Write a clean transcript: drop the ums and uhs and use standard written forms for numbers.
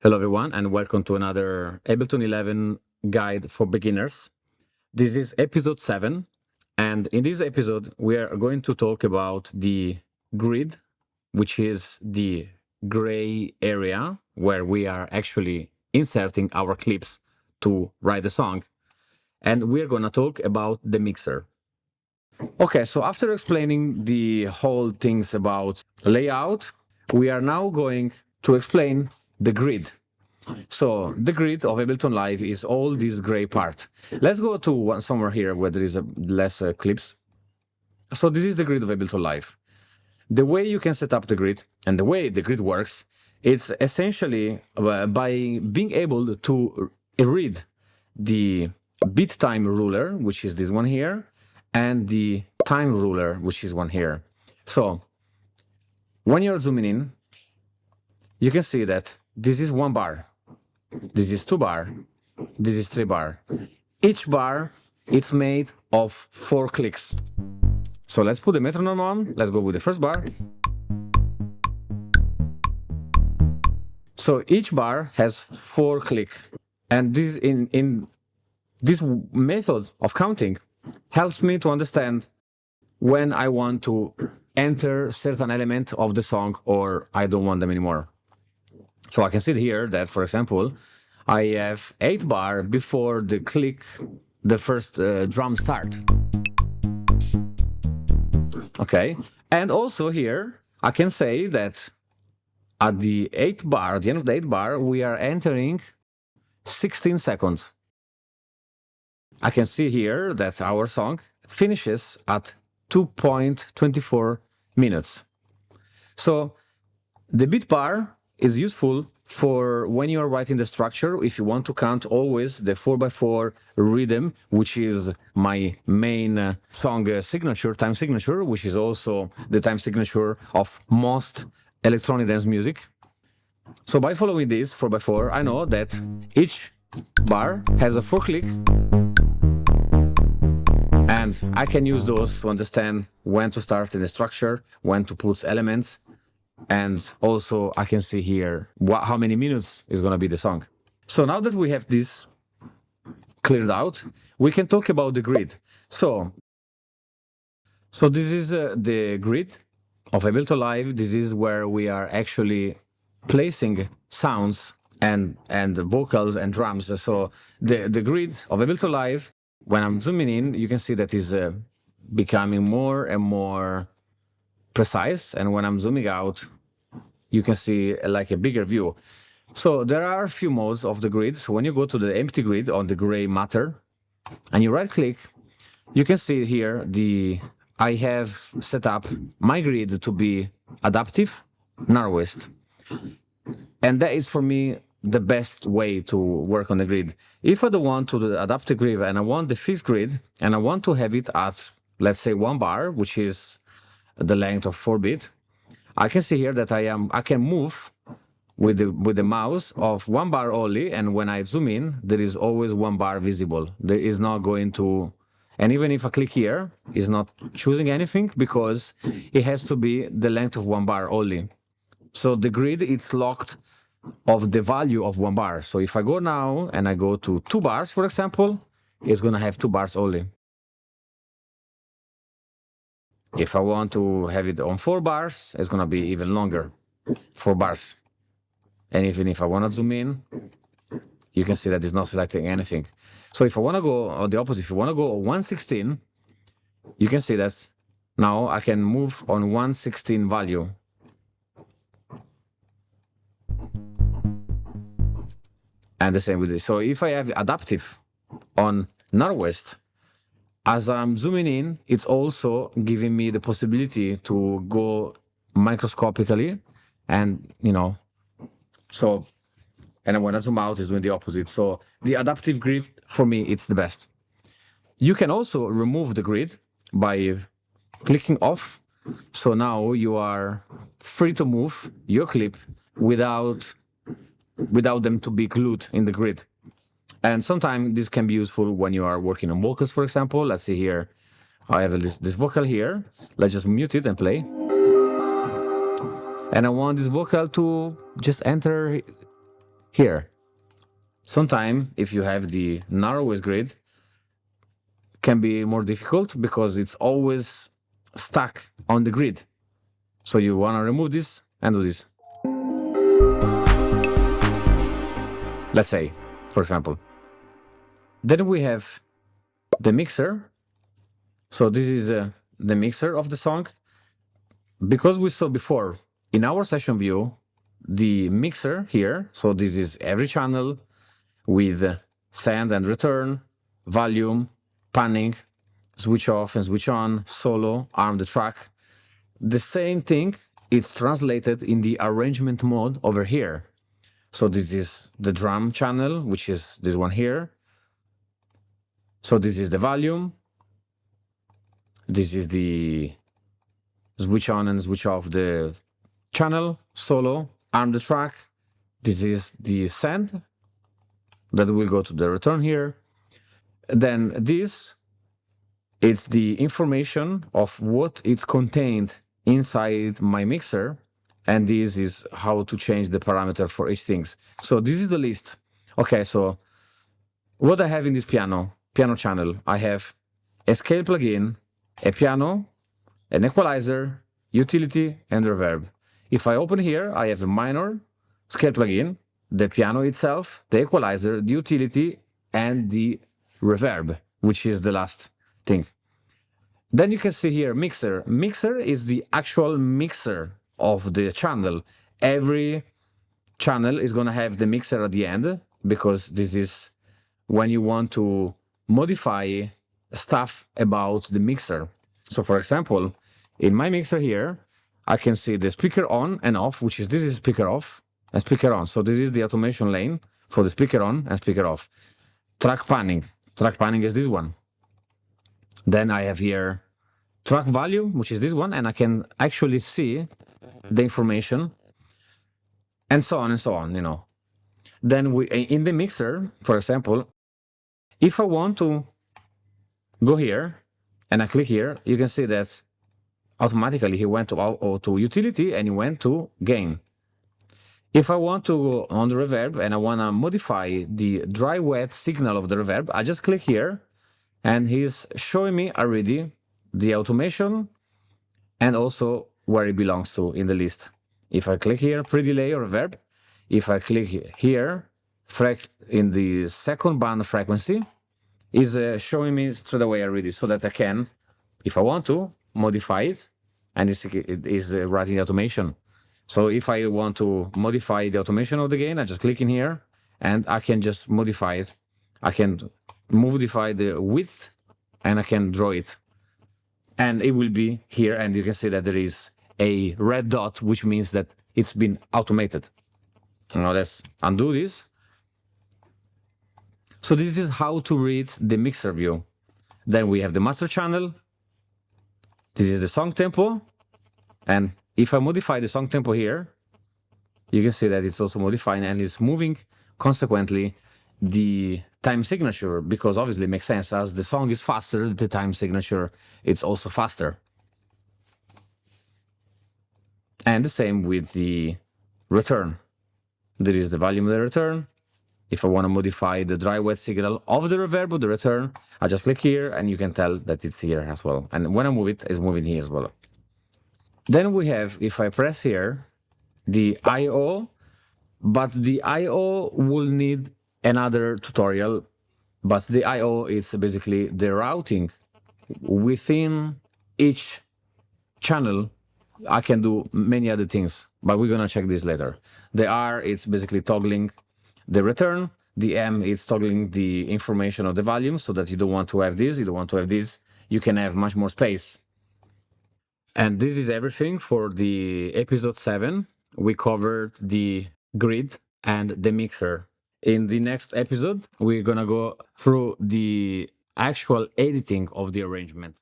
Hello everyone and welcome to another Ableton 11 guide for beginners. This is episode 7 and in this episode we are going to talk about the grid, which is the gray area where we are actually inserting our clips to write the song. And we're going to talk about the mixer. Okay, so after explaining the whole things about layout, we are now going to explain the grid. So the grid of Ableton Live is all this gray part. Let's go to somewhere here where there is less clips. So this is the grid of Ableton Live. The way you can set up the grid and the way the grid works, it's essentially by being able to read the beat time ruler, which is this one here, and the time ruler, which is one here. So when you're zooming in, you can see that this is 1 bar, this is 2 bar, this is 3 bar. Each bar is made of 4 clicks. So let's put the metronome on. Let's go with the first bar. So each bar has 4 clicks. And this in this method of counting helps me to understand when I want to enter certain element of the song or I don't want them anymore. So I can see here that, for example, I have 8 bar before the click, the first drum start. Okay, and also here I can say that at the 8 bar, at the end of the 8 bar, we are entering 16 seconds. I can see here that our song finishes at 2.24 minutes. So the beat bar is useful for when you are writing the structure, if you want to count always the 4x4 rhythm, which is my main song signature, time signature, which is also the time signature of most electronic dance music. So by following this 4x4, I know that each bar has a 4 click, and I can use those to understand when to start in the structure, when to put elements. And also I can see here how many minutes is going to be the song. So now that we have this cleared out, we can talk about the grid. So this is the grid of Ableton Live. This is where we are actually placing sounds and vocals and drums. So the grid of Ableton Live, when I'm zooming in, you can see that is becoming more and more precise, and when I'm zooming out, you can see like a bigger view. So there are a few modes of the grid. So when you go to the empty grid on the gray matter and you right click, you can see here I have set up my grid to be adaptive narrowest, and that is for me the best way to work on the grid. If I don't want to the adaptive grid and I want the fixed grid and I want to have it at, let's say, 1 bar, which is the length of 4 bit, I can see here that I can move with the mouse of 1 bar only, and when I zoom in, there is always 1 bar visible. There is not going to, and even if I click here, it's not choosing anything because it has to be the length of 1 bar only. So the grid, it's locked of the value of 1 bar. So if I go now and I go to 2 bars, for example, it's gonna have 2 bars only. If I want to have it on 4 bars, it's going to be even longer, 4 bars. And even if I want to zoom in, you can see that it's not selecting anything. So if I want to go on the opposite, if you want to go 116, you can see that now I can move on 116 value. And the same with this. So if I have adaptive on narrowest, as I'm zooming in, it's also giving me the possibility to go microscopically, and so, and when I zoom out, it's doing the opposite. So the adaptive grid, for me, it's the best. You can also remove the grid by clicking off. So now you are free to move your clip without them to be glued in the grid. And sometimes this can be useful when you are working on vocals, for example. Let's see here. I have this vocal here. Let's just mute it and play. And I want this vocal to just enter here. Sometimes, if you have the narrowest grid, can be more difficult because it's always stuck on the grid. So you want to remove this and do this. Let's say, for example. Then we have the mixer. So this is the mixer of the song. Because we saw before in our session view, the mixer here, so this is every channel with send and return, volume, panning, switch off and switch on, solo, arm the track. The same thing, it's translated in the arrangement mode over here. So this is the drum channel, which is this one here. So this is the volume. This is the switch on and switch off the channel, solo, arm the track. This is the send that will go to the return here. Then this, it's the information of what is contained inside my mixer. And this is how to change the parameter for each thing. So this is the list. Okay, so what I have in this piano channel, I have a scale plugin, a piano, an equalizer, utility, and reverb. If I open here, I have a minor scale plugin, the piano itself, the equalizer, the utility, and the reverb, which is the last thing. Then you can see here mixer. Mixer is the actual mixer of the channel. Every channel is going to have the mixer at the end, because this is when you want to modify stuff about the mixer. So for example, in my mixer here, I can see the speaker on and off, which is this is speaker off and speaker on. So this is the automation lane for the speaker on and speaker off. Track panning. Track panning is this one. Then I have here track volume, which is this one, and I can actually see the information and so on, you know. Then we, in the mixer, for example, if I want to go here and I click here, you can see that automatically he went to utility and he went to gain. If I want to go on the reverb and I want to modify the dry wet signal of the reverb, I just click here and he's showing me already the automation and also where it belongs to in the list. If I click here, pre-delay or reverb, if I click here, in the second band frequency, is showing me straight away already, so that I can, if I want to, modify it, and it is writing the automation. So if I want to modify the automation of the gain, I just click in here, and I can just modify it. I can modify the width, and I can draw it. And it will be here, and you can see that there is a red dot, which means that it's been automated. Now let's undo this. So this is how to read the mixer view. Then we have the master channel. This is the song tempo. And if I modify the song tempo here, you can see that it's also modifying and it's moving consequently the time signature, because obviously it makes sense. As the song is faster, the time signature it's also faster. And the same with the return. There is the volume of the return. If I want to modify the dry wet signal of the reverb of the return, I just click here and you can tell that it's here as well. And when I move it, it's moving here as well. Then we have, if I press here, the I/O, but the I/O will need another tutorial. But the I/O is basically the routing within each channel. I can do many other things, but we're gonna check this later. The R, it's basically toggling the return. The M, it's toggling the information of the volume, so that you don't want to have this, you don't want to have this. You can have much more space. And this is everything for the episode 7. We covered the grid and the mixer. In the next episode, we're gonna go through the actual editing of the arrangement.